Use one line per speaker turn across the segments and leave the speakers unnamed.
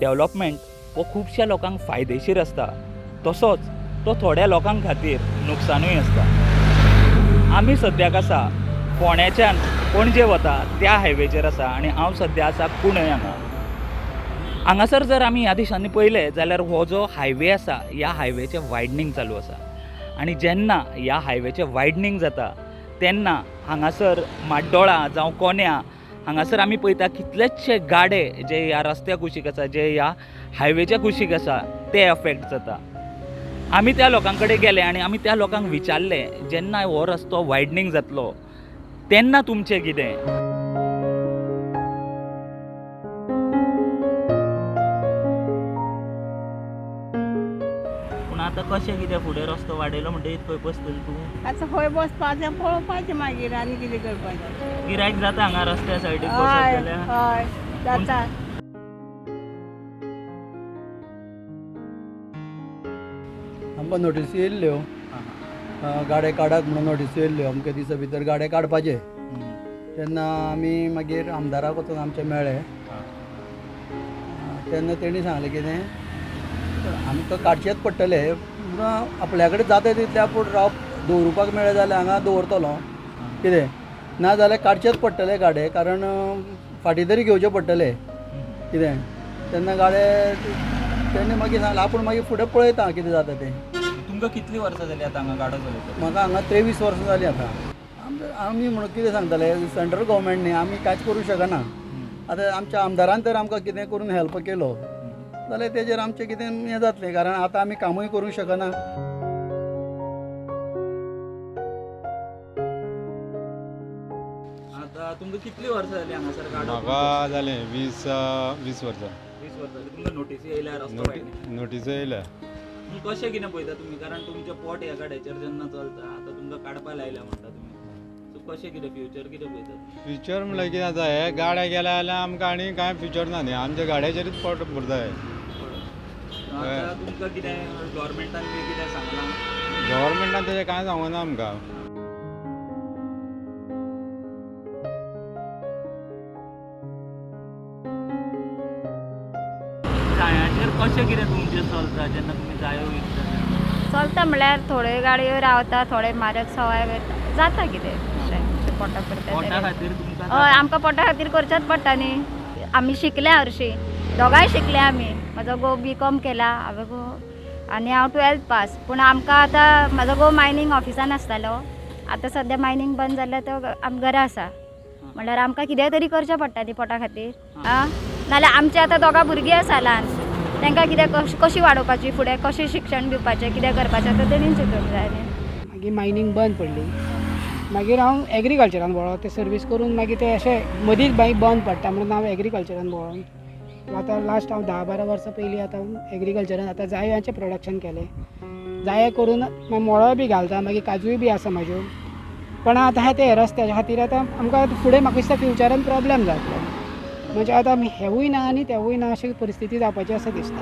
Development हो खुबशा लोकांक फायदेशीर असता, तसोच तो थोड्या लोकांक खातीर नुकसानूय असता। आमी सद्याक आसा फोंड्याच्यान पणजे वता त्या हायवेचेर आसा आनी हांव सद्या आसा कुणय हांगासर जर आमी ह्या दिसांनी पळयलें जाल्यार हो जो हायवे आसा ह्या हायवेचें वायडनींग चालू आसा आनी जेन्ना ह्या हायवेचें वायडनींग जाता तेन्ना हांगासर माड्डोळा जावं कोन्या हांगासर आमी पळयता कितलेशे गाडे जे ह्या रस्त्या कुशीक आसा, जे ह्या हायवेच्या कुशीक आसा ते अफेक्ट जाता। आमी त्या लोकां कडेन गेले आनी आमी त्या लोकांक विचारलें जेन्ना हो रस्तो वायडनींग जातलो तेन्ना तुमचें कितें। पूण आतां कशें कितें फुडें रस्तो वाडयलो म्हणटकीर खंय बसतली तूं?
आतां खंय बसपाचें पळोवपाचें मागीर आनी कितें करपाचें।
गिरायक जाता हांगा रस्त्या सायडीक बसत जाल्यार?
हय जाता।
आमकां नोटीसी येयल्ल्यो गाडे काडात म्हणून नोटीसी येयल्ल्यो अमके दिसा भितर गाडे काडपाचे। तेन्ना आमी मागीर आमदाराक वचून आमचे मेळ्ळे तेन्ना तेणी सांगलें कितें आमकां काडचेच पडटले, आपल्या कडेन जाता तितले आपूण दवरुपाक मेळ्ळे जाल्यार हांगा दवरतलो कितें, ना जाल्यार काडचेच पडटले गाडे, कारण फाटीं तरी घेवचे पडटले कितें। तेन्ना गाडे तेणी मागीर सांगलें आपूण मागीर फुडें पळयता कितें जाता तें।
तुमकां कितलीं वर्सां जालीं आतां हांगा गाडो चलयता?
म्हाका हांगा 23 वर्सां जालीं आतां। आमी म्हणून कितें सांगताले सेंट्रल गव्हर्मेंट न्ही आमी कांयच करूं शकना। आतां आमच्या आमदारान तर आमकां कितें करून हेल्प केलो जाल्यार तेजेर आमचें कितें हें जातलें, कारण आतां आमी कामूय करूं शकना।
आतां तुमकां कितलीं वर्सां जालीं हांगासर गाडो?
म्हाका जालें 20 वर्सां।
20 वर्सां जालीं। तुमकां नोटीसी येयल्या रस्तो वायडनींग?
नोटीस येयल्या।
कशें कितें पळयता तुमी, कारण तुमचें पोट ह्या गाड्याचेर जेन्ना चलता आतां तुमकां काडपा लायल्या म्हणटा तुमी, सो कशें कितें फ्युचर कितें पळयता?
फ्युचर म्हणल्यार कितें जाता, हे गाड्या गेल्या जाल्यार आमकां आनी कांय फ्युचर ना न्ही, आमच्या गाड्याचेरूच पोट भरता।
आतां तुमकां कितें गव्हर्मेंटान बी कितें सांगलां?
गव्हर्मेंटान तेजें कांय सांगूना आमकां।
जायाचेर कशें कितें तुमचें चलता जेन्ना तुमी जायो विकता?
चलता म्हणल्यार थोड्यो गाडयो रावता, थोडे म्हारग सवाय वयता, जाता कितें पोटा
पोटा
करता।
खातीर तुमकां
हय आमकां पोटा खातीर करचेंच पडटा न्ही। आमी शिकल्या हरशीं, दोगांय शिकल्या आमी। म्हाजो घोव B.Com केला, आनी हांव 12th पास। पूण आमकां आतां म्हाजो घोव मायनींग ऑफिसान आसतालो, आतां सद्या मायनींग बंद जाल्यार तो आमी घरा आसा। म्हणल्यार आमकां कितेंय तरी करचें पडटा न्ही पोटा खातीर। नाल्यार आमचे आतां दोगां भुरगीं आसा ल्हान, तांकां कितें कशी वाडोवपाची, फुडें कशें शिक्षण दिवपाचें, कितें करपाचें तें तेणीन चिंतूंक जाय न्ही।
मागीर मायनींग बंद पडली, मागीर हांव एग्रीकल्चरान वळो, ते सर्वीस करून मागीर ते अशें मदींच मागीर बंद पडटा म्हणून हांव एग्रीकल्चरान वळोन आतां लास्ट हांव 10-12 वर्सां पयलीं आतां एग्रीकल्चरान आतां जायांचें प्रोडक्शन केलें। जाये करून मागीर मोळो बी घालता, मागीर काजूय बी आसा म्हाज्यो। पण आतां ते रस्त्याच्या खातीर आतां आमकां फुडें म्हाका दिसता फ्युचरान प्रॉब्लेम जातलो, म्हणजे आतां हेवूय ना आनी तेवूय ना अशी परिस्थिती जावपाची अशें दिसता।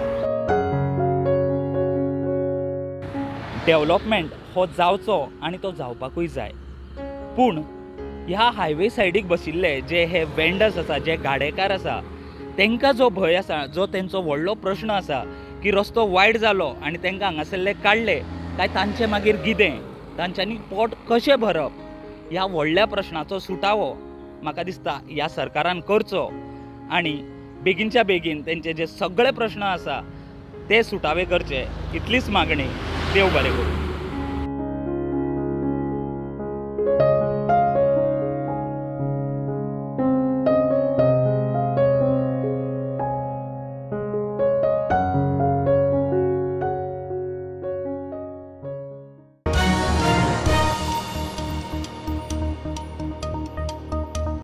डेव्हलपमेंट हो जावचो आनी तो जावपाकूय जाय, पूण ह्या हायवे सायडीक बशिल्ले जे हे वेंडर्स आसा, जे गाडेकार आसा, तांकां जो भंय आसा, जो तेंचो व्हडलो प्रश्न आसा की रस्तो वायड जालो आनी तांकां हांगासरले काडले काय तांचें मागीर कितें, तांच्यांनी पोट कशें भरप, ह्या व्हडल्या प्रश्नाचो सुटावो म्हाका दिसता ह्या सरकारान करचो आनी बेगीनच्या बेगीन तेंचे जे सगळे प्रश्न आसा ते सुटावे करचे, इतलीच मागणी। देव बरें करूं।